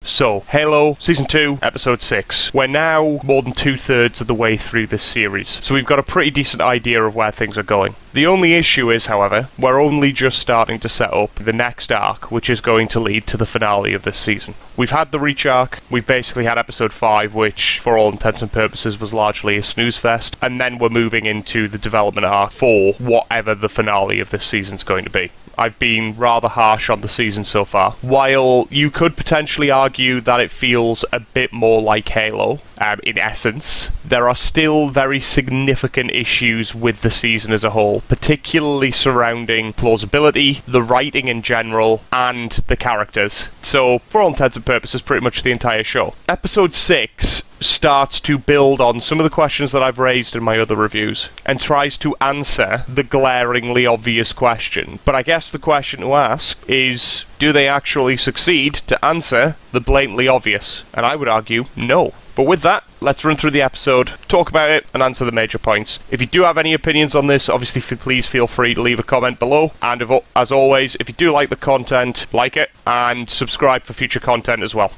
So, Halo Season 2, Episode 6. We're now more than 2/3 of the way through this series, so we've got a pretty decent idea of where things are going. The only issue is, however, we're only just starting to set up the next arc, which is going to lead to the finale of this season. We've had the Reach arc, we've basically had Episode 5, which, for all intents and purposes, was largely a snooze fest, and then we're moving into the development arc for whatever the finale of this season's going to be. I've been rather harsh on the season so far. While you could potentially argue that it feels a bit more like Halo, in essence, there are still very significant issues with the season as a whole, particularly surrounding plausibility, the writing in general, and the characters. So, for all intents and purposes, pretty much the entire show. Episode 6 starts to build on some of the questions that I've raised in my other reviews, and tries to answer the glaringly obvious question. But I guess the question to ask is, do they actually succeed to answer the blatantly obvious? And I would argue, no. But with that, let's run through the episode, talk about it, and answer the major points. If you do have any opinions on this, obviously please feel free to leave a comment below. And as always, if you do like the content, like it, and subscribe for future content as well.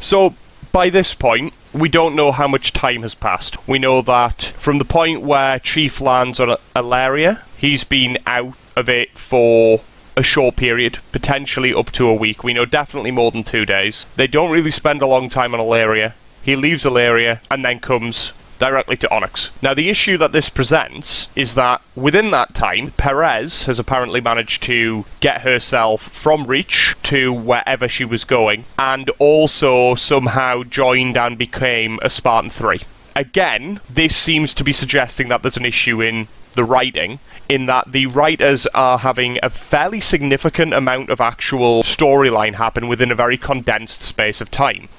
So, by this point, we don't know how much time has passed. We know that from the point where Chief lands on Alaria, he's been out of it for a short period, potentially up to a week. We know definitely more than 2 days. They don't really spend a long time on Alaria. He leaves Alaria and then comes directly to Onyx. Now, the issue that this presents is that within that time, Perez has apparently managed to get herself from Reach to wherever she was going, and also somehow joined and became a Spartan 3. Again, this seems to be suggesting that there's an issue in the writing, in that the writers are having a fairly significant amount of actual storyline happen within a very condensed space of time.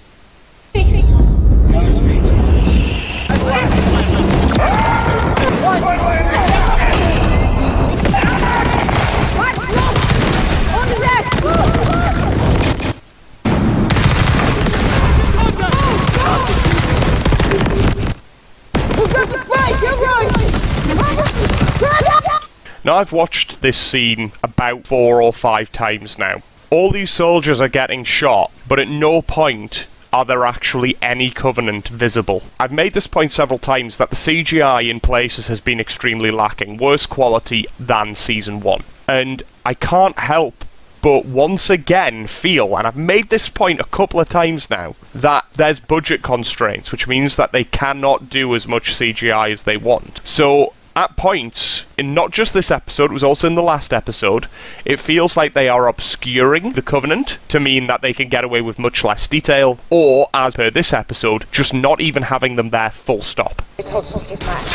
Now, I've watched this scene about 4 or 5 times now. All these soldiers are getting shot, but at no point are there actually any Covenant visible. I've made this point several times that the CGI in places has been extremely lacking, worse quality than Season 1. And I can't help but once again feel, and I've made this point a couple of times now, that there's budget constraints, which means that they cannot do as much CGI as they want. So, at points, in not just this episode, it was also in the last episode, it feels like they are obscuring the Covenant to mean that they can get away with much less detail, or, as per this episode, just not even having them there full stop. I told him to get back.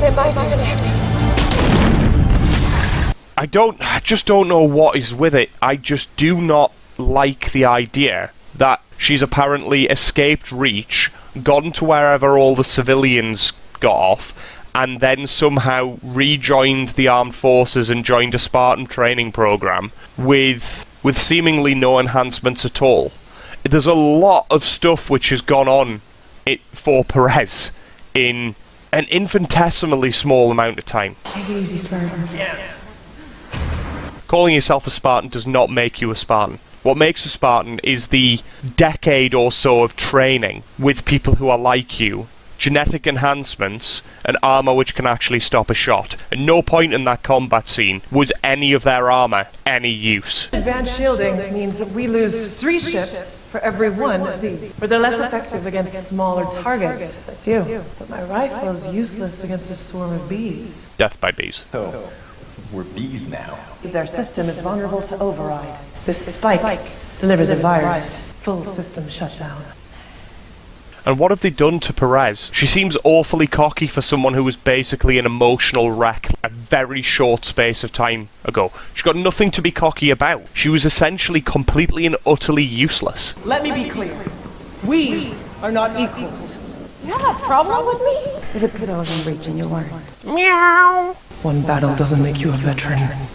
They're my I just don't know what is with it. I just do not like the idea that she's apparently escaped Reach, gone to wherever all the civilians got off, and then somehow rejoined the armed forces and joined a Spartan training program with seemingly no enhancements at all. There's a lot of stuff which has gone on for Perez in an infinitesimally small amount of time. Take it easy, Spartan. Yeah. Calling yourself a Spartan does not make you a Spartan. What makes a Spartan is the decade or so of training with people who are like you, genetic enhancements, and armor which can actually stop a shot. At no point in that combat scene was any of their armor any use. Advanced shielding means that we lose 3 ships for every 1 of these. But they're less effective against smaller targets. That's you. But my rifle is useless against a swarm of bees. Death by bees. Oh, we're bees now. Their system is vulnerable to override. This spike delivers a virus. Full system shutdown. And what have they done to Perez? She seems awfully cocky for someone who was basically an emotional wreck a very short space of time ago. She's got nothing to be cocky about. She was essentially completely and utterly useless. Let me be clear. We are not equals. You have a problem with me? Is it because I was in Reach and you weren't? Meow. One battle doesn't make you a veteran.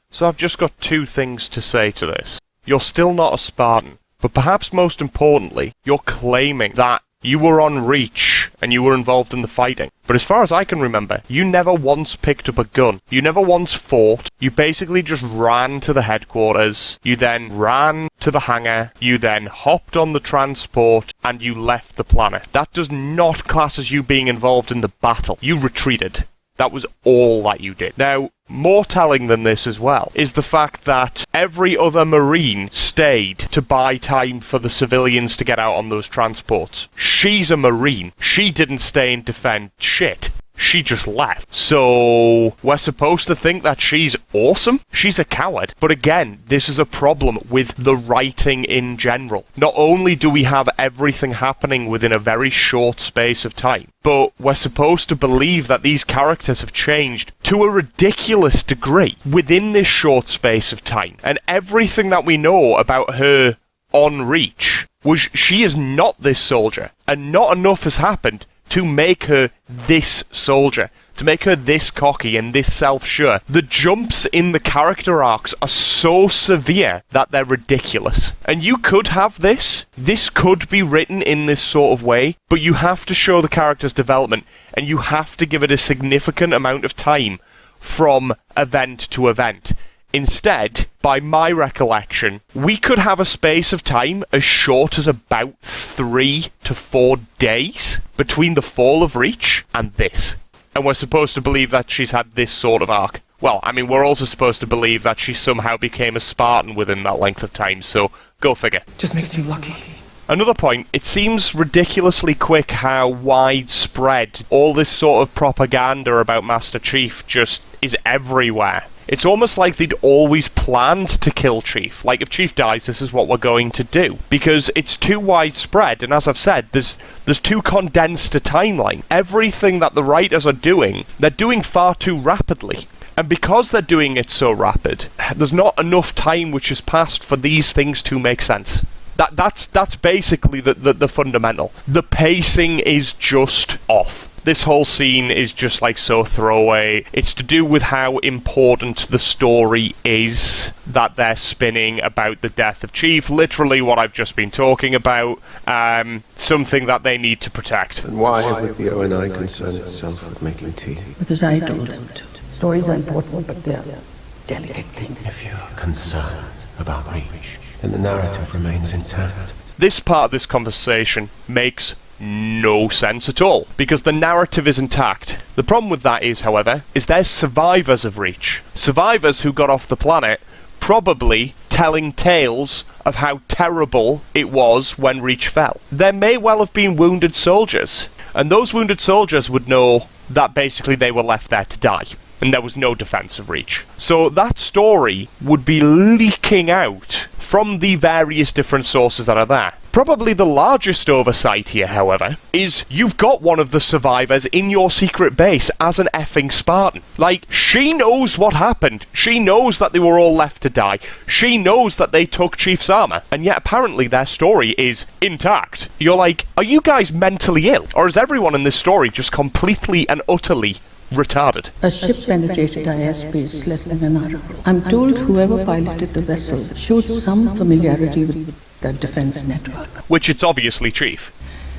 So I've just got 2 things to say to this. You're still not a Spartan, but perhaps most importantly, you're claiming that you were on Reach and you were involved in the fighting. But as far as I can remember, you never once picked up a gun. You never once fought. You basically just ran to the headquarters. You then ran to the hangar. You then hopped on the transport and you left the planet. That does not class as you being involved in the battle. You retreated. That was all that you did. Now, more telling than this as well is the fact that every other Marine stayed to buy time for the civilians to get out on those transports. She's a Marine. She didn't stay and defend shit. She just left. So, we're supposed to think that she's awesome? She's a coward. But again, this is a problem with the writing in general. Not only do we have everything happening within a very short space of time, but we're supposed to believe that these characters have changed to a ridiculous degree within this short space of time. And everything that we know about her on Reach was she is not this soldier. And not enough has happened to make her this soldier, to make her this cocky and this self-sure. The jumps in the character arcs are so severe that they're ridiculous. And you could have this. This could be written in this sort of way, but you have to show the character's development, and you have to give it a significant amount of time from event to event. Instead, by my recollection, we could have a space of time as short as about 3 to 4 days between the fall of Reach and this. And we're supposed to believe that she's had this sort of arc. Well, I mean, we're also supposed to believe that she somehow became a Spartan within that length of time, so go figure. Just makes you lucky. Another point, it seems ridiculously quick how widespread all this sort of propaganda about Master Chief just is everywhere. It's almost like they'd always planned to kill Chief. Like, if Chief dies, this is what we're going to do. Because it's too widespread, and as I've said, there's too condensed a timeline. Everything that the writers are doing, they're doing far too rapidly. And because they're doing it so rapid, there's not enough time which has passed for these things to make sense. That's basically the fundamental. The pacing is just off. This whole scene is just like so throwaway. It's to do with how important the story is that they're spinning about the death of Chief. Literally what I've just been talking about. Something that they need to protect. And why would the ONI concern itself with making tea? Because I told them to. Stories are important, but they're delicate things. If you're concerned about Reach, then the narrative remains intact. This part of this conversation makes no sense at all, because the narrative is intact. The problem with that is, however, is there's survivors of Reach. Survivors who got off the planet, probably telling tales of how terrible it was when Reach fell. There may well have been wounded soldiers, and those wounded soldiers would know that basically they were left there to die, and there was no defense of Reach. So that story would be leaking out from the various different sources that are there. Probably the largest oversight here, however, is you've got one of the survivors in your secret base as an effing Spartan. Like, she knows what happened. She knows that they were all left to die. She knows that they took Chief's armor, and yet apparently their story is intact. You're like, are you guys mentally ill? Or is everyone in this story just completely and utterly retarded? A ship penetrated our space less than an hour ago. I'm told whoever piloted the vessel showed some familiarity with the defense network. Which it's obviously Chief.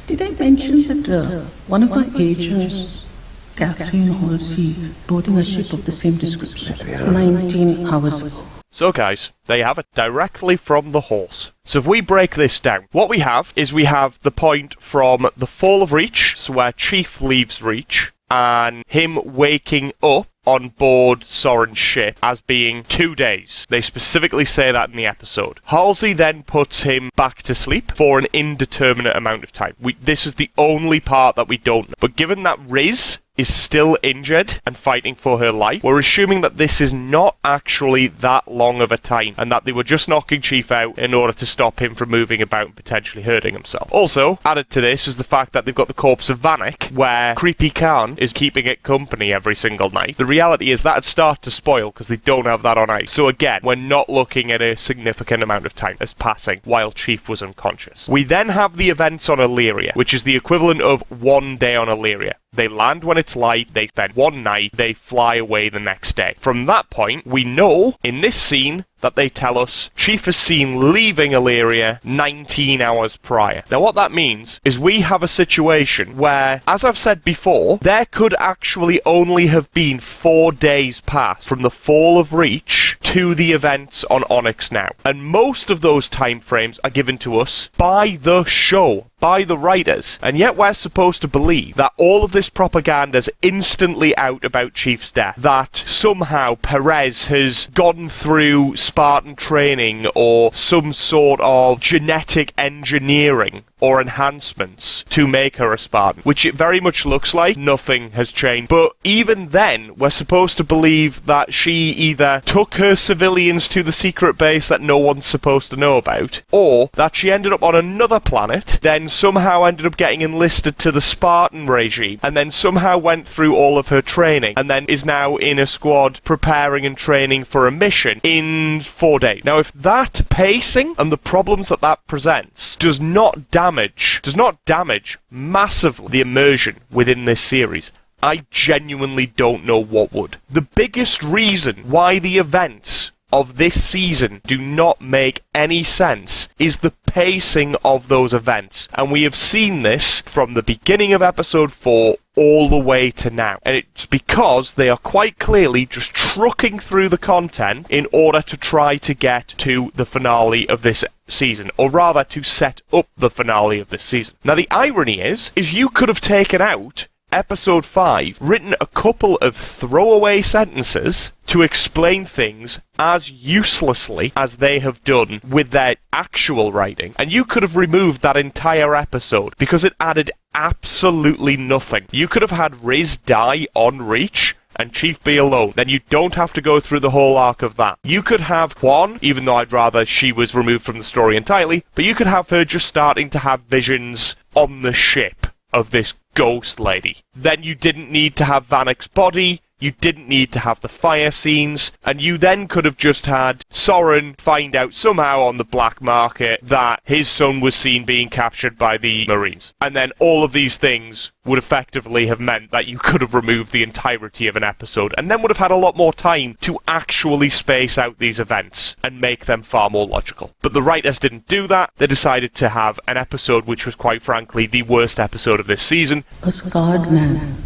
Did I mention that one of our agents, Catherine Halsey, boarding a ship of the same description 19 hours ago? So guys, there you have it, directly from the horse. So if we break this down, what we have is we have the point from the fall of Reach, so where Chief leaves Reach, and him waking up on board Soren's ship as being 2 days. They specifically say that in the episode. Halsey then puts him back to sleep for an indeterminate amount of time. This is the only part that we don't know. But given that Riz is still injured and fighting for her life, we're assuming that this is not actually that long of a time, and that they were just knocking Chief out in order to stop him from moving about and potentially hurting himself. Also, added to this is the fact that they've got the corpse of Vanek, where Creepy Khan is keeping it company every single night. The reality is that'd start to spoil because they don't have that on ice. So again, we're not looking at a significant amount of time as passing while Chief was unconscious. We then have the events on Illyria, which is the equivalent of 1 day on Illyria. They land when it's light, they spend one night, they fly away the next day. From that point, we know, in this scene, that they tell us Chief is seen leaving Illyria 19 hours prior. Now what that means is we have a situation where, as I've said before, there could actually only have been 4 days past from the fall of Reach to the events on Onyx now. And most of those time frames are given to us by the show, by the writers, and yet we're supposed to believe that all of this propaganda's instantly out about Chief's death, that somehow Perez has gone through Spartan training or some sort of genetic engineering or enhancements to make her a Spartan, which it very much looks like nothing has changed. But even then, we're supposed to believe that she either took her civilians to the secret base that no one's supposed to know about, or that she ended up on another planet, then somehow ended up getting enlisted to the Spartan regime, and then somehow went through all of her training, and then is now in a squad preparing and training for a mission in 4 days. Now, if that pacing and the problems that that presents does not damage massively the immersion within this series, I genuinely don't know what would. The biggest reason why the events of this season do not make any sense is the pacing of those events. And we have seen this from the beginning of episode 4 all the way to now. And it's because they are quite clearly just trucking through the content in order to try to get to the finale of this season, or rather to set up the finale of this season. Now the irony is you could have taken out episode 5, written a couple of throwaway sentences to explain things as uselessly as they have done with their actual writing, and you could have removed that entire episode because it added absolutely nothing. You could have had Riz die on Reach and Chief be alone. Then you don't have to go through the whole arc of that. You could have Juan, even though I'd rather she was removed from the story entirely, but you could have her just starting to have visions on the ship of this ghost lady. Then you didn't need to have Vanek's body, you didn't need to have the fire scenes, and you then could have just had Soren find out somehow on the black market that his son was seen being captured by the Marines. And then all of these things would effectively have meant that you could have removed the entirety of an episode, and then would have had a lot more time to actually space out these events and make them far more logical. But the writers didn't do that. They decided to have an episode which was quite frankly the worst episode of this season. A scarred man.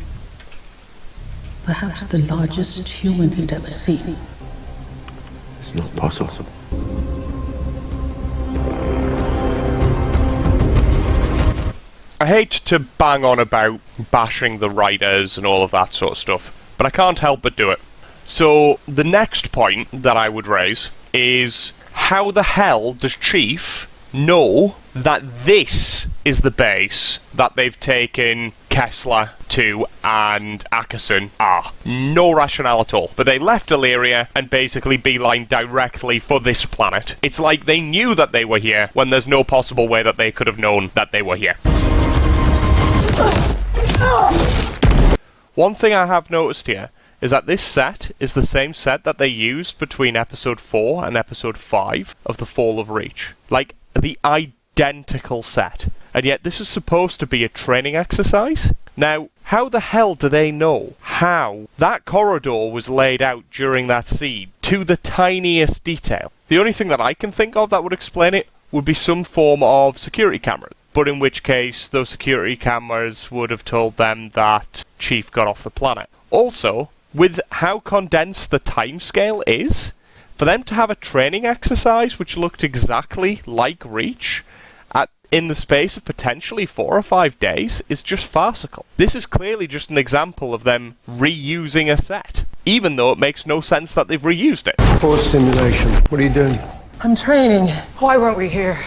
Perhaps the largest human he'd ever seen. It's not possible. I hate to bang on about bashing the writers and all of that sort of stuff, but I can't help but do it. So, the next point that I would raise is, how the hell does Chief know that this is the base that they've taken Kessler to and Ackerson are? No rationale at all. But they left Illyria and basically beelined directly for this planet. It's like they knew that they were here when there's no possible way that they could have known that they were here. One thing I have noticed here is that this set is the same set that they used between episode 4 and episode 5 of The Fall of Reach. Like, the identical set. And yet this is supposed to be a training exercise? Now, how the hell do they know how that corridor was laid out during that scene to the tiniest detail? The only thing that I can think of that would explain it would be some form of security cameras. But in which case, those security cameras would have told them that Chief got off the planet. Also, with how condensed the timescale is, for them to have a training exercise which looked exactly like Reach in the space of potentially 4 or 5 days is just farcical. This is clearly just an example of them reusing a set, even though it makes no sense that they've reused it. Force simulation. What are you doing? I'm training. Why weren't we here?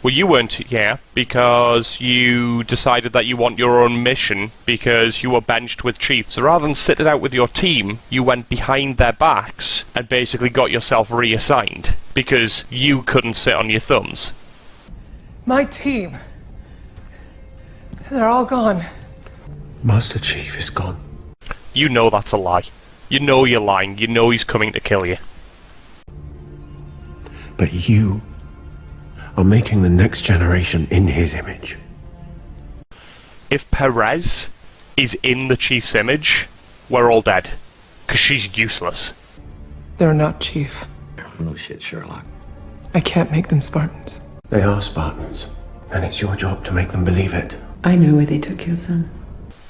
Well, you weren't here because you decided that you want your own mission because you were benched with Chief. So rather than sit it out with your team, you went behind their backs and basically got yourself reassigned because you couldn't sit on your thumbs. My team. They're all gone. Master Chief is gone. You know that's a lie. You know you're lying. You know he's coming to kill you. But you are making the next generation in his image. If Perez is in the Chief's image, we're all dead. Because she's useless. They're not, Chief. No shit, Sherlock. I can't make them Spartans. They are Spartans, and it's your job to make them believe it. I know where they took your son.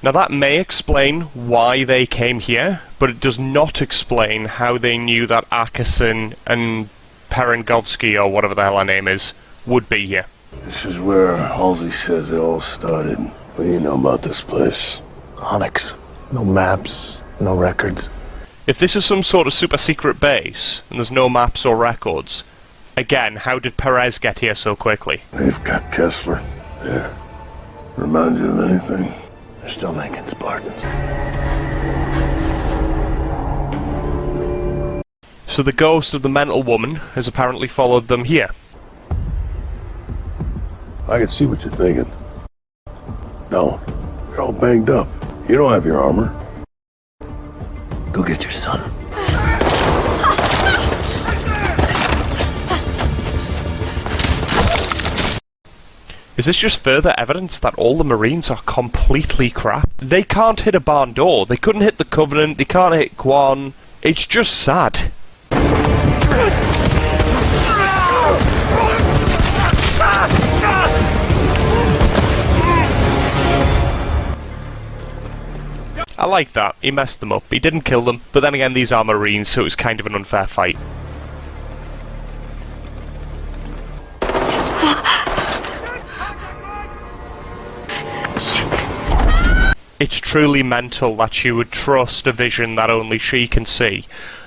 Now that may explain why they came here, but it does not explain how they knew that Ackerson and Perengovsky, or whatever the hell her name is, would be here. This is where Halsey says it all started. What do you know about this place? Onyx. No maps, no records. If this is some sort of super secret base, and there's no maps or records, again, how did Perez get here so quickly? They've got Kessler. There. Remind you of anything? They're still making Spartans. So the ghost of the mental woman has apparently followed them here. I can see what you're thinking. No, you're all banged up. You don't have your armor. Go get your son. Is this just further evidence that all the Marines are completely crap? They can't hit a barn door, they couldn't hit the Covenant, they can't hit Quan. It's just sad. I like that. He messed them up. He didn't kill them, but then again, these are Marines, so it was kind of an unfair fight. It's truly mental that she would trust a vision that only she can see.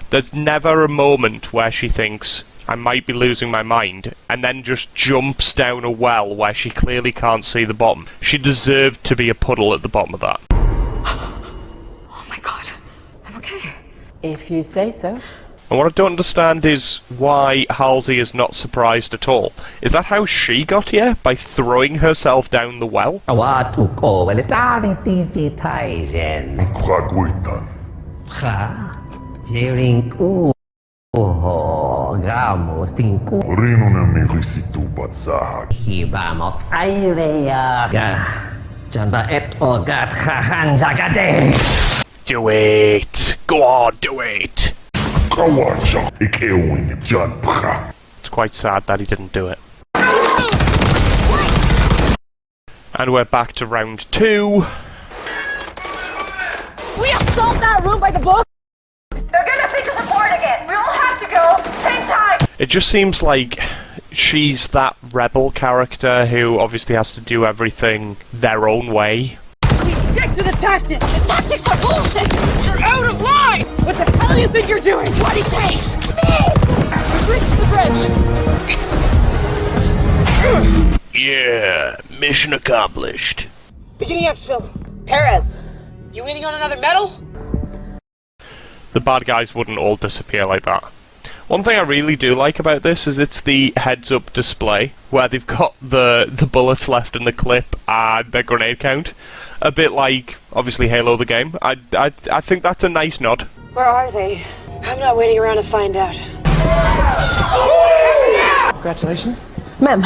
There's never a moment where she thinks, I might be losing my mind, and then just jumps down a well where she clearly can't see the bottom. She deserved to be a puddle at the bottom of that. Oh my god. I'm okay. If you say so. And what I don't understand is why Halsey is not surprised at all. Is that how she got here? By throwing herself down the well? Do it! Go on, do it! It's quite sad that he didn't do it. And we're back to round 2. We assault that room by the book! They're gonna think us apart again! We all have to go! Same time! It just seems like she's that rebel character who obviously has to do everything their own way. Stick to the tactics! The tactics are bullshit! You're out of line! What the hell do you think you're doing? What it takes! We've reached the bridge! Yeah, mission accomplished. Beginning exfil. Perez, you waiting on another medal? The bad guys wouldn't all disappear like that. One thing I really do like about this is it's the heads-up display, where they've got the bullets left in the clip and their grenade count. A bit like, obviously, Halo the game. I think that's a nice nod. Where are they? I'm not waiting around to find out. Congratulations. Ma'am,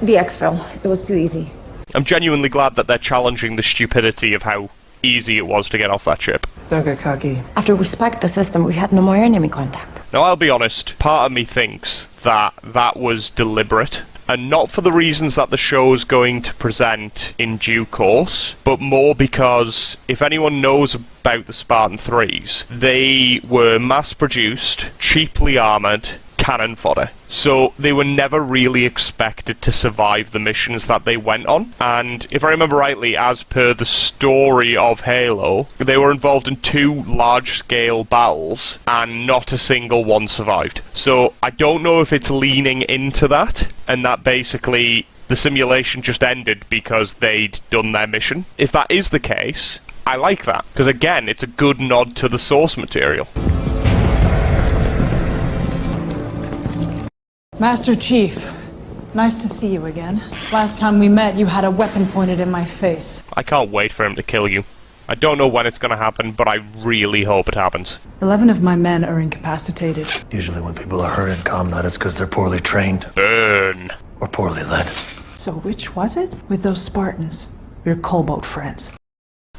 the exfil. It was too easy. I'm genuinely glad that they're challenging the stupidity of how easy it was to get off that ship. Don't get cocky. After we spiked the system, we had no more enemy contact. Now, I'll be honest, part of me thinks that that was deliberate, and not for the reasons that the show's going to present in due course, but more because if anyone knows about the Spartan 3s, they were mass-produced, cheaply armoured, cannon fodder. So they were never really expected to survive the missions that they went on. And if I remember rightly, as per the story of Halo, they were involved in 2 large-scale battles, and not a single one survived. So I don't know if it's leaning into that, and that basically the simulation just ended because they'd done their mission. If that is the case, I like that, because again, it's a good nod to the source material. Master Chief, nice to see you again. Last time we met, you had a weapon pointed in my face. I can't wait for him to kill you. I don't know when it's going to happen, but I really hope it happens. 11 of my men are incapacitated. Usually when people are hurt in combat, it's because they're poorly trained. Burn. Or poorly led. So which was it? With those Spartans, your Cobalt friends.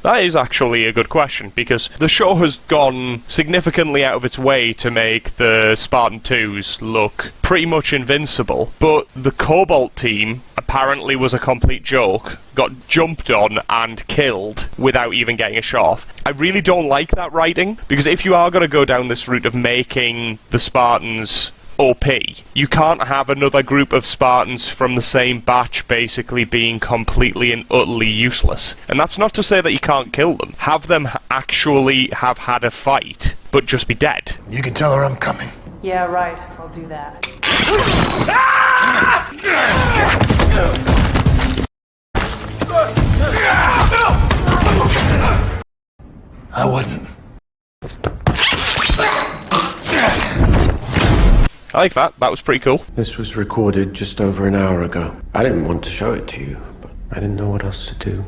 That is actually a good question, because the show has gone significantly out of its way to make the Spartan 2s look pretty much invincible, but the Cobalt team apparently was a complete joke, got jumped on and killed without even getting a shot off. I really don't like that writing, because if you are going to go down this route of making the Spartans OP, you can't have another group of Spartans from the same batch basically being completely and utterly useless. And that's not to say that you can't kill them. Have them actually have had a fight, but just be dead. You can tell her I'm coming. Yeah, right. I'll do that. I wouldn't. I like that. That was pretty cool. This was recorded just over an hour ago. I didn't want to show it to you, but I didn't know what else to do.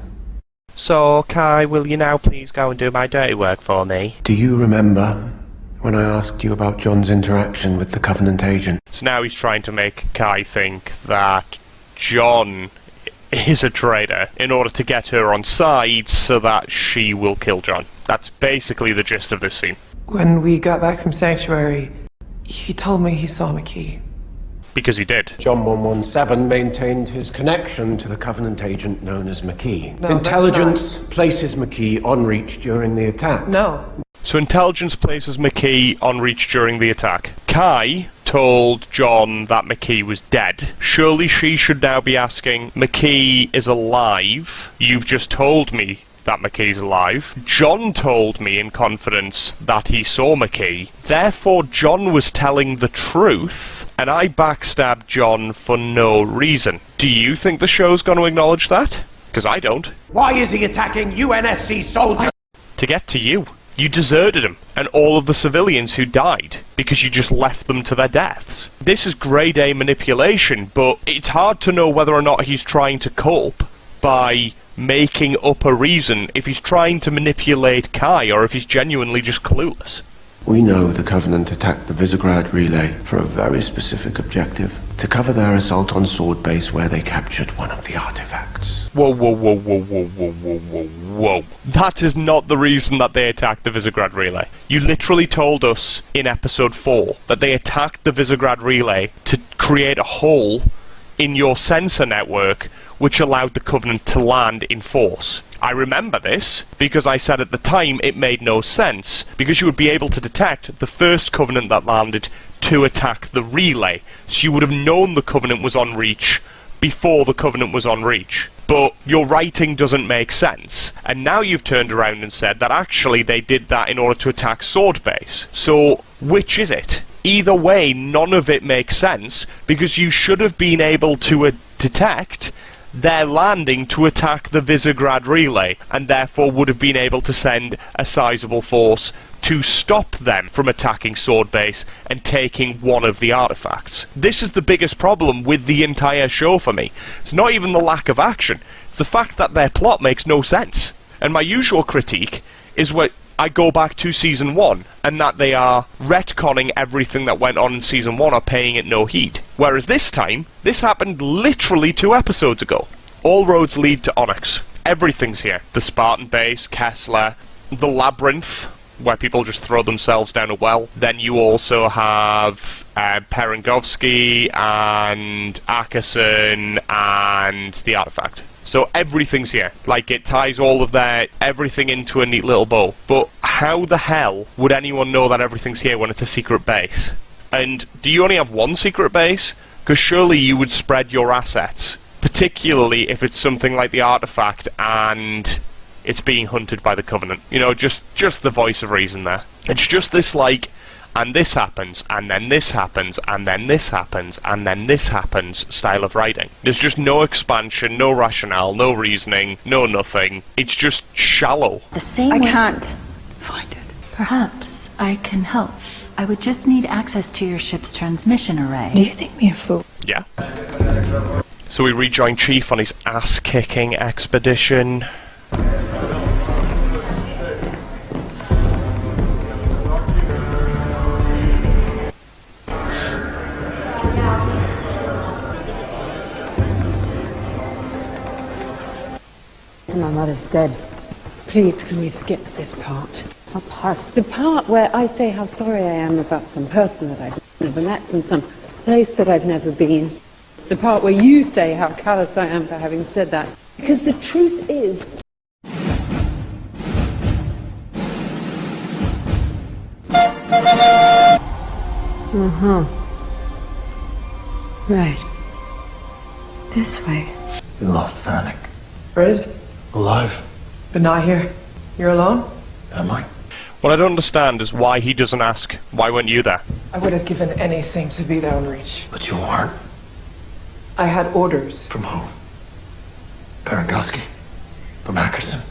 So, Kai, will you now please go and do my dirty work for me? Do you remember when I asked you about John's interaction with the Covenant agent? So now he's trying to make Kai think that John is a traitor in order to get her on side so that she will kill John. That's basically the gist of this scene. When we got back from Sanctuary, he told me he saw McKee. Because he did. John 117 maintained his connection to the Covenant agent known as McKee. No, Intelligence places McKee on reach during the attack. No. So Intelligence places McKee on reach during the attack. Kai told John that McKee was dead. Surely she should now be asking, McKee is alive. You've just told me that McKee's alive. John told me in confidence that he saw McKee. Therefore, John was telling the truth, and I backstabbed John for no reason. Do you think the show's going to acknowledge that? Because I don't. Why is he attacking UNSC soldiers? To get to you. You deserted him, and all of the civilians who died, because you just left them to their deaths. This is grade A manipulation, but it's hard to know whether or not he's trying to cope by making up a reason if he's trying to manipulate Kai or if he's genuinely just clueless. We know the Covenant attacked the Visegrad relay for a very specific objective. To cover their assault on Sword Base where they captured one of the artifacts. Whoa, whoa, whoa, whoa, whoa, whoa, whoa, whoa, whoa. That is not the reason that they attacked the Visegrad relay. You literally told us in episode 4 that they attacked the Visegrad relay to create a hole in your sensor network which allowed the Covenant to land in force. I remember this because I said at the time it made no sense, because you would be able to detect the first Covenant that landed to attack the relay, so you would have known the Covenant was on reach before the Covenant was on reach. But your writing doesn't make sense, and now you've turned around and said that actually they did that in order to attack Sword Base. So, which is it? Either way, none of it makes sense, because you should have been able to detect their landing to attack the Visegrad relay, and therefore would have been able to send a sizable force to stop them from attacking Sword Base and taking one of the artifacts. This is the biggest problem with the entire show for me. It's not even the lack of action, it's the fact that their plot makes no sense. And my usual critique is what I go back to Season 1, and that they are retconning everything that went on in Season 1 or paying it no heed. Whereas this time, this happened literally 2 episodes ago. All roads lead to Onyx. Everything's here. The Spartan base, Kessler, the Labyrinth, where people just throw themselves down a well. Then you also have Perengovsky and Ackerson and the Artifact. So everything's here. Like, it ties all of everything into a neat little bow. But how the hell would anyone know that everything's here when it's a secret base? And do you only have one secret base? Because surely you would spread your assets. Particularly if it's something like the Artifact and it's being hunted by the Covenant. You know, just the voice of reason there. It's just this, like, and this happens, and then this happens, and then this happens, and then this happens style of writing. There's just no expansion, no rationale, no reasoning, no nothing. It's just shallow. The same I way. can't find it. Perhaps I can help. I would just need access to your ship's transmission array. Do you think me a fool? Yeah. So we rejoin Chief on his ass-kicking expedition. My mother's dead. Please, can we skip this part? What part? The part where I say how sorry I am about some person that I've never met from some place that I've never been. The part where you say how callous I am for having said that. Because the truth is... Right. This way. We lost Vanek. Riz? Alive? But not here. You're alone? Am I? What I don't understand is why he doesn't ask, why weren't you there? I would have given anything to be there on Reach. But you weren't. I had orders. From who? Parangoski? From Ackerson?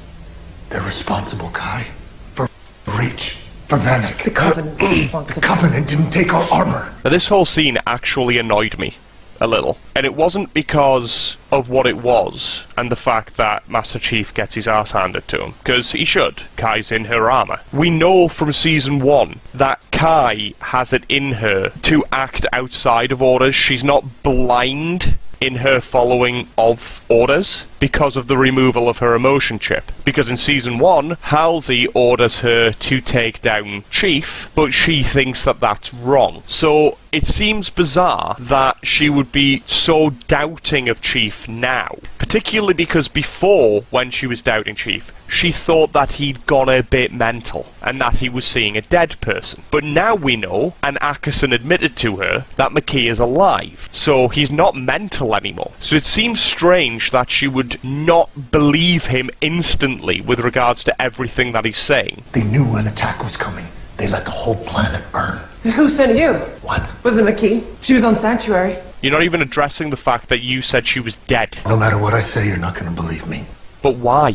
They're responsible, Kai. For Reach. For Vanek. The Covenant's responsible. The Covenant didn't take our armor. Now, this whole scene actually annoyed me a little. And it wasn't because of what it was and the fact that Master Chief gets his arse handed to him, because he should. Kai's in her armor. We know from Season 1 that Kai has it in her to act outside of orders. She's not blind in her following of orders because of the removal of her emotion chip. Because in Season 1, Halsey orders her to take down Chief, but she thinks that that's wrong. So it seems bizarre that she would be so doubting of Chief now. Particularly because before, when she was doubting Chief, she thought that he'd gone a bit mental and that he was seeing a dead person. But now we know, and Ackerson admitted to her, that McKee is alive. So he's not mental anymore. So it seems strange that she would not believe him instantly with regards to everything that he's saying. They knew an attack was coming. They let the whole planet burn. Who sent you? What? Was it McKee? She was on Sanctuary. You're not even addressing the fact that you said she was dead. No matter what I say, you're not going to believe me. But why?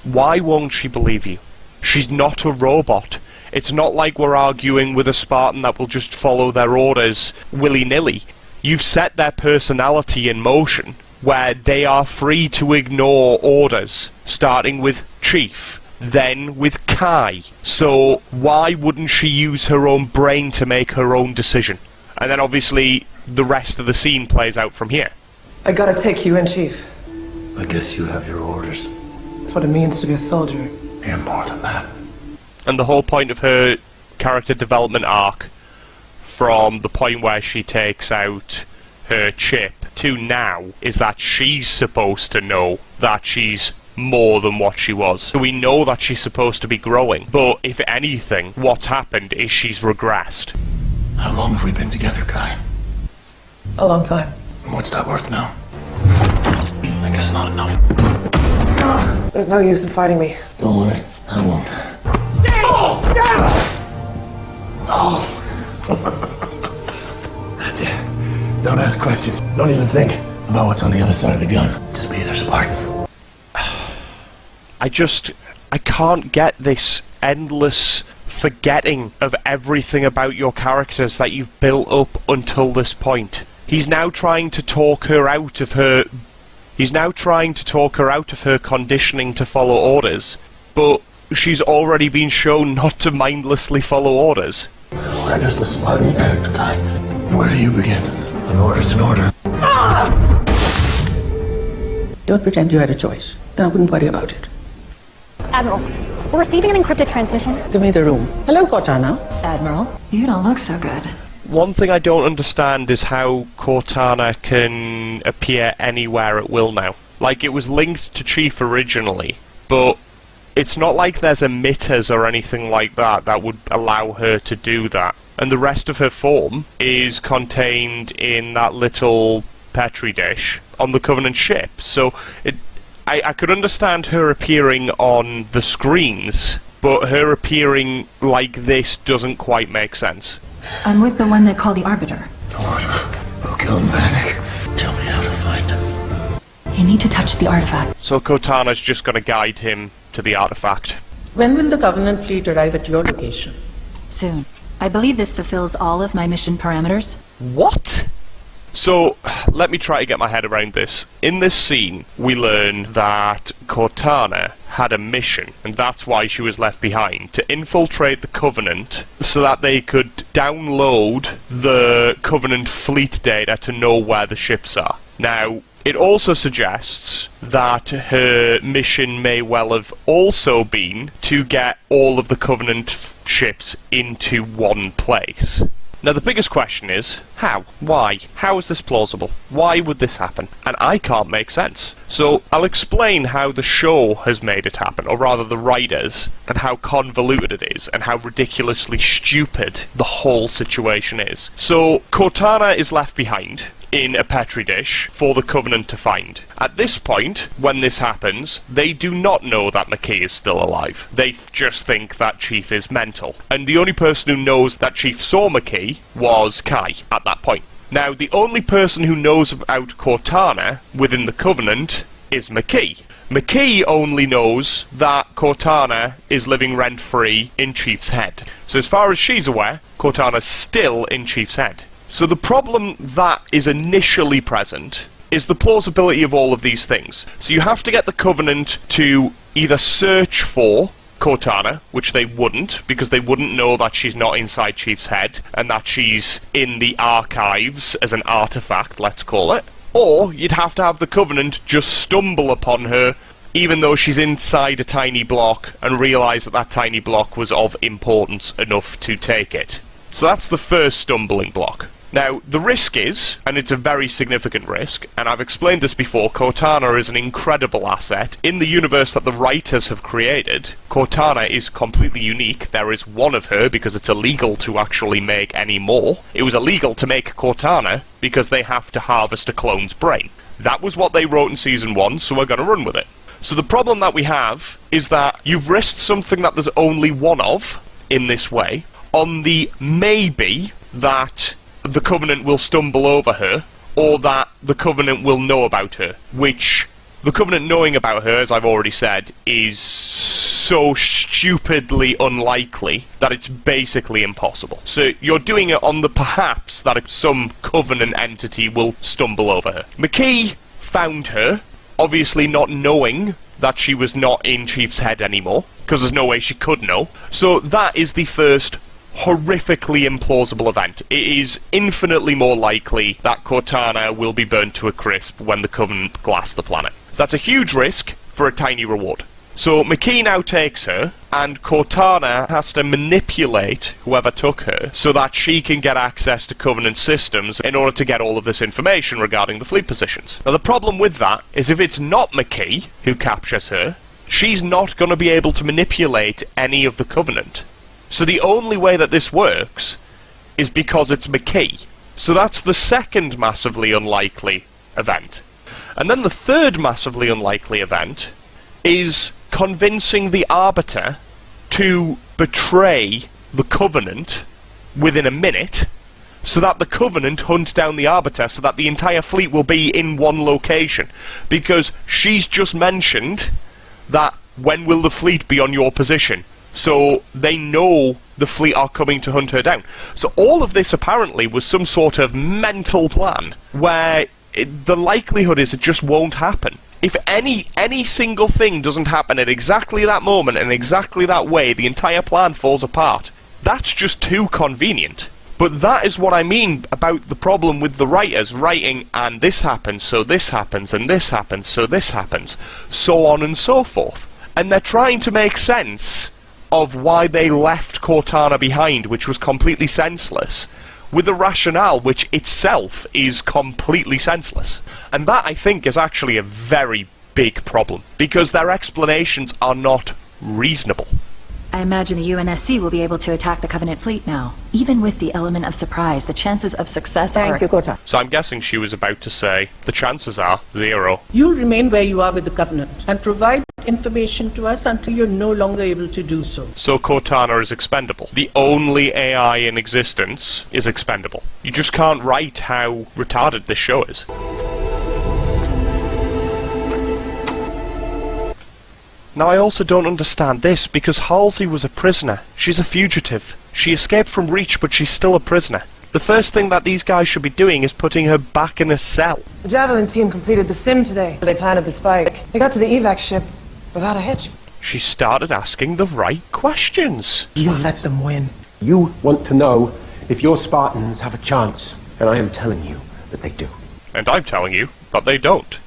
Why won't she believe you? She's not a robot. It's not like we're arguing with a Spartan that will just follow their orders willy-nilly. You've set their personality in motion, where they are free to ignore orders, starting with Chief, then with Kai. So why wouldn't she use her own brain to make her own decision? And then obviously the rest of the scene plays out from here. I gotta take you in, Chief. I guess you have your orders. That's what it means to be a soldier. And more than that. And the whole point of her character development arc, from the point where she takes out her chip to now, is that she's supposed to know that she's more than what she was. So we know that she's supposed to be growing, but if anything, what's happened is she's regressed. How long have we been together, Kai? A long time. And what's that worth now? I guess not enough. There's no use in fighting me. Don't worry, I won't. Stay down! Oh. That's it. Don't ask questions. Don't even think about what's on the other side of the gun. Just be their Spartan. I can't get this endless forgetting of everything about your characters that you've built up until this point. He's now trying to talk her out of her conditioning to follow orders, but she's already been shown not to mindlessly follow orders. Where does the Spartan end, Kai? Where do you begin? An order's an order. Don't pretend you had a choice. Then I wouldn't worry about it. Admiral, we're receiving an encrypted transmission. Give me the room. Hello, Cortana. Admiral, you don't look so good. One thing I don't understand is how Cortana can appear anywhere at will now. Like, it was linked to Chief originally, but it's not like there's emitters or anything like that that would allow her to do that. And the rest of her form is contained in that little Petri dish on the Covenant ship. So I could understand her appearing on the screens, but her appearing like this doesn't quite make sense. I'm with the one they call the Arbiter. The one who killed Vanek. Tell me how to find him. You need to touch the artifact. So Cortana's just going to guide him to the artifact. When will the Covenant fleet arrive at your location? Soon. I believe this fulfills all of my mission parameters. What? So, let me try to get my head around this. In this scene, we learn that Cortana had a mission, and that's why she was left behind, to infiltrate the Covenant so that they could download the Covenant fleet data to know where the ships are. Now, It also suggests that her mission may well have also been to get all of the Covenant ships into one place. Now the biggest question is, how? Why? How is this plausible? Why would this happen? And I can't make sense. So I'll explain how the show has made it happen, or rather the writers, and how convoluted it is, and how ridiculously stupid the whole situation is. So Cortana is left behind in a petri dish for the Covenant to find. At this point, when this happens, they do not know that McKee is still alive. They just think that Chief is mental. And the only person who knows that Chief saw McKee was Kai at that point. Now, the only person who knows about Cortana within the Covenant is McKee. McKee only knows that Cortana is living rent-free in Chief's head. So as far as she's aware, Cortana's still in Chief's head. So the problem that is initially present is the plausibility of all of these things. So you have to get the Covenant to either search for Cortana, which they wouldn't, because they wouldn't know that she's not inside Chief's head, and that she's in the archives as an artifact, let's call it. Or you'd have to have the Covenant just stumble upon her, even though she's inside a tiny block, and realise that that tiny block was of importance enough to take it. So that's the first stumbling block. Now, the risk is, and it's a very significant risk, and I've explained this before, Cortana is an incredible asset. In the universe that the writers have created, Cortana is completely unique. There is one of her because it's illegal to actually make any more. It was illegal to make Cortana because they have to harvest a clone's brain. That was what they wrote in Season 1, so we're going to run with it. So the problem that we have is that you've risked something that there's only one of, in this way, on the maybe that the Covenant will stumble over her, or that the Covenant will know about her, which the Covenant knowing about her, as I've already said, is so stupidly unlikely that it's basically impossible. So you're doing it on the perhaps that some Covenant entity will stumble over her. McKee found her, obviously not knowing that she was not in Chief's head anymore, because there's no way she could know. So that is the first horrifically implausible event. It is infinitely more likely that Cortana will be burnt to a crisp when the Covenant glass the planet. So that's a huge risk for a tiny reward. So McKee now takes her, and Cortana has to manipulate whoever took her so that she can get access to Covenant systems in order to get all of this information regarding the fleet positions. Now the problem with that is if it's not McKee who captures her, she's not going to be able to manipulate any of the Covenant. So the only way that this works is because it's McKee. So that's the second massively unlikely event. And then the third massively unlikely event is convincing the Arbiter to betray the Covenant within a minute, so that the Covenant hunt down the Arbiter, so that the entire fleet will be in one location. Because she's just mentioned that when will the fleet be on your position? So they know the fleet are coming to hunt her down. So all of this apparently was some sort of mental plan where the likelihood is it just won't happen. If any single thing doesn't happen at exactly that moment and exactly that way, the entire plan falls apart. That's just too convenient. But that is what I mean about the problem with the writers writing, and this happens, so this happens, and this happens, so this happens, so on and so forth. And they're trying to make sense of why they left Cortana behind, which was completely senseless, with a rationale which itself is completely senseless. And that, I think, is actually a very big problem, because their explanations are not reasonable. I imagine the UNSC will be able to attack the Covenant fleet now. Even with the element of surprise, the chances of success are... Thank you, Kota. So I'm guessing she was about to say, the chances are 0. You'll remain where you are with the Covenant and provide information to us until you're no longer able to do so. So Cortana is expendable. The only AI in existence is expendable. You just can't write how retarded this show is. Now I also don't understand this, because Halsey was a prisoner. She's a fugitive. She escaped from Reach, but she's still a prisoner. The first thing that these guys should be doing is putting her back in a cell. The Javelin team completed the sim today. They planted the spike. They got to the evac ship without a hitch. She started asking the right questions. You let them win. You want to know if your Spartans have a chance, and I am telling you that they do. And I'm telling you that they don't.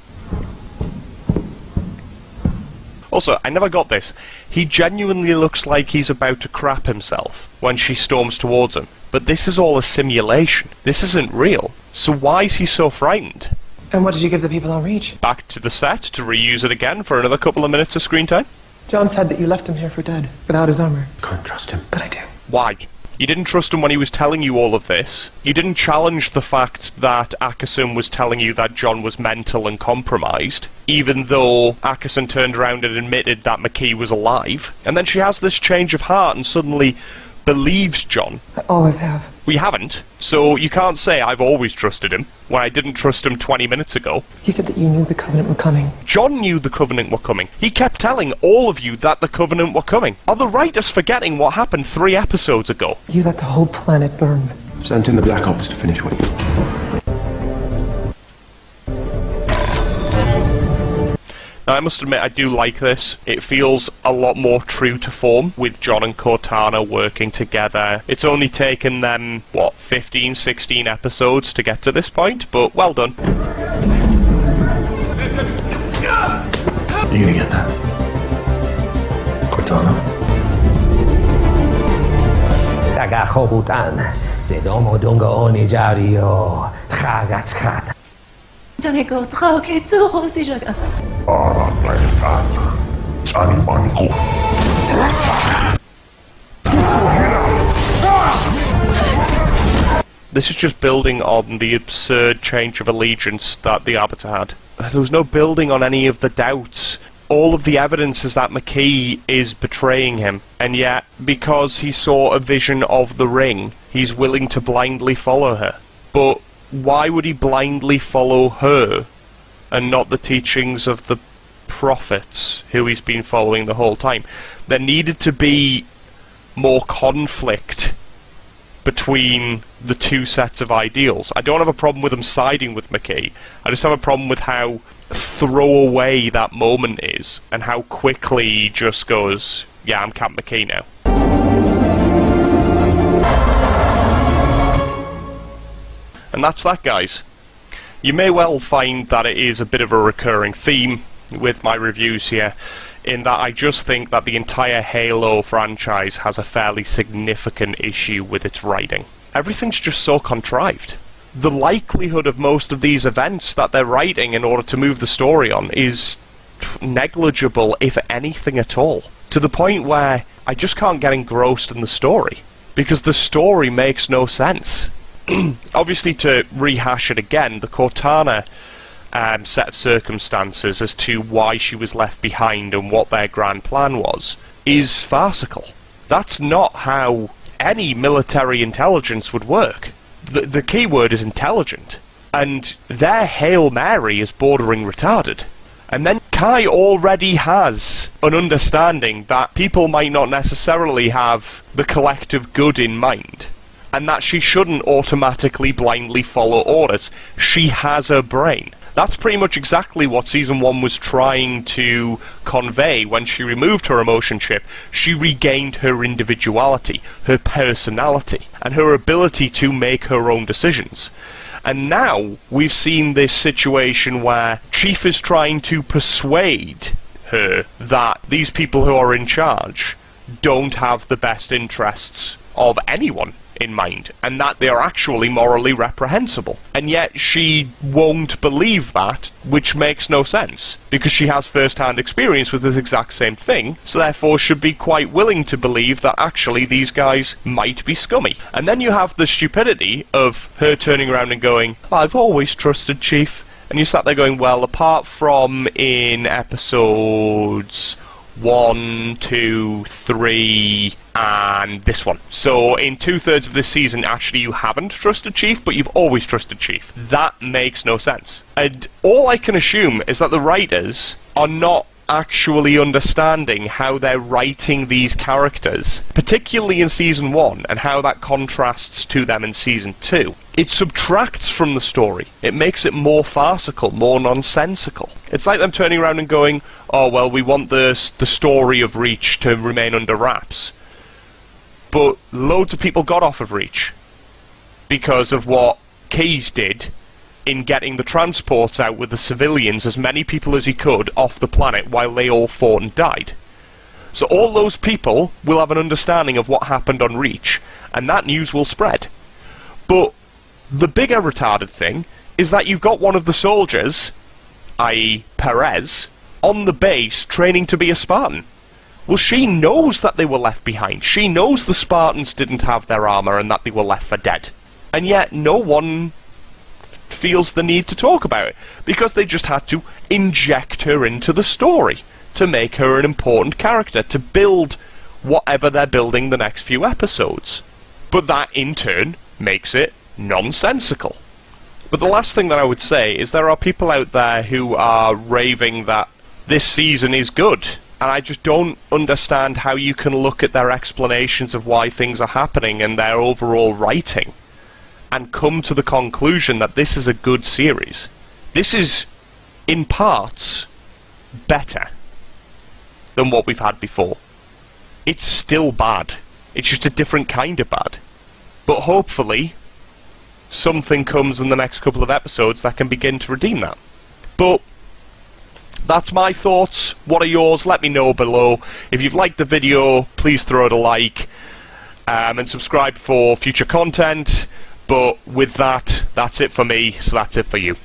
Also, I never got this. He genuinely looks like he's about to crap himself when she storms towards him. But this is all a simulation. This isn't real. So why is he so frightened? And what did you give the people on Reach? Back to the set to reuse it again for another couple of minutes of screen time? John said that you left him here for dead, without his armor. Can't trust him. But I do. Why? You didn't trust him when he was telling you all of this. You didn't challenge the fact that Ackerson was telling you that John was mental and compromised, even though Ackerson turned around and admitted that McKee was alive. And then she has this change of heart and suddenly believes John. I always have. We haven't, so you can't say I've always trusted him when I didn't trust him 20 minutes ago. He said that you knew the Covenant were coming. John knew the Covenant were coming. He kept telling all of you that the Covenant were coming. Are the writers forgetting what happened 3 episodes ago? You let the whole planet burn. Sent in the Black Ops to finish what you... Now, I must admit, I do like this. It feels a lot more true to form, with John and Cortana working together. It's only taken them, 15, 16 episodes to get to this point, but well done. You're gonna get that. Cortana. This is just building on the absurd change of allegiance that the Arbiter had. There was no building on any of the doubts. All of the evidence is that McKee is betraying him, and yet, because he saw a vision of the ring, he's willing to blindly follow her. But why would he blindly follow her and not the teachings of the prophets who he's been following the whole time? There needed to be more conflict between the two sets of ideals. I don't have a problem with him siding with McKee. I just have a problem with how throwaway that moment is and how quickly he just goes, yeah, I'm Camp McKee now. And that's that, guys. You may well find that it is a bit of a recurring theme with my reviews here, in that I just think that the entire Halo franchise has a fairly significant issue with its writing. Everything's just so contrived. The likelihood of most of these events that they're writing in order to move the story on is negligible, if anything at all, to the point where I just can't get engrossed in the story, because the story makes no sense. Obviously, to rehash it again, the Cortana set of circumstances as to why she was left behind and what their grand plan was is farcical. That's not how any military intelligence would work. The key word is intelligent, and their Hail Mary is bordering retarded. And then Kai already has an understanding that people might not necessarily have the collective good in mind, and that she shouldn't automatically blindly follow orders. She has a brain. That's pretty much exactly what Season 1 was trying to convey when she removed her emotion chip. She regained her individuality, her personality, and her ability to make her own decisions. And now we've seen this situation where Chief is trying to persuade her that these people who are in charge don't have the best interests of anyone in mind, and that they are actually morally reprehensible. And yet she won't believe that, which makes no sense, because she has first-hand experience with this exact same thing, so therefore should be quite willing to believe that actually these guys might be scummy. And then you have the stupidity of her turning around and going, I've always trusted Chief. And you sat there going, well, apart from in episodes 1, 2, 3, and this one. So in 2/3 of this season, actually you haven't trusted Chief, but you've always trusted Chief. That makes no sense. And all I can assume is that the writers are not actually understanding how they're writing these characters, particularly in Season 1, and how that contrasts to them in Season 2. It subtracts from the story. It makes it more farcical, more nonsensical. It's like them turning around and going, oh, well, we want the story of Reach to remain under wraps. But loads of people got off of Reach because of what Keyes did in getting the transports out with the civilians, as many people as he could, off the planet while they all fought and died. So all those people will have an understanding of what happened on Reach, and that news will spread. But the bigger retarded thing is that you've got one of the soldiers, i.e. Perez, on the base training to be a Spartan. Well, she knows that they were left behind. She knows the Spartans didn't have their armor and that they were left for dead. And yet no one feels the need to talk about it, because they just had to inject her into the story to make her an important character, to build whatever they're building the next few episodes. But that, in turn, makes it nonsensical. But the last thing that I would say is there are people out there who are raving that this season is good, and I just don't understand how you can look at their explanations of why things are happening and their overall writing and come to the conclusion that this is a good series. This is, in parts, better than what we've had before. It's still bad. It's just a different kind of bad. But hopefully, something comes in the next couple of episodes that can begin to redeem that. But that's my thoughts. What are yours? Let me know below. If you've liked the video, please throw it a like, and subscribe for future content. But with that, that's it for me, so that's it for you.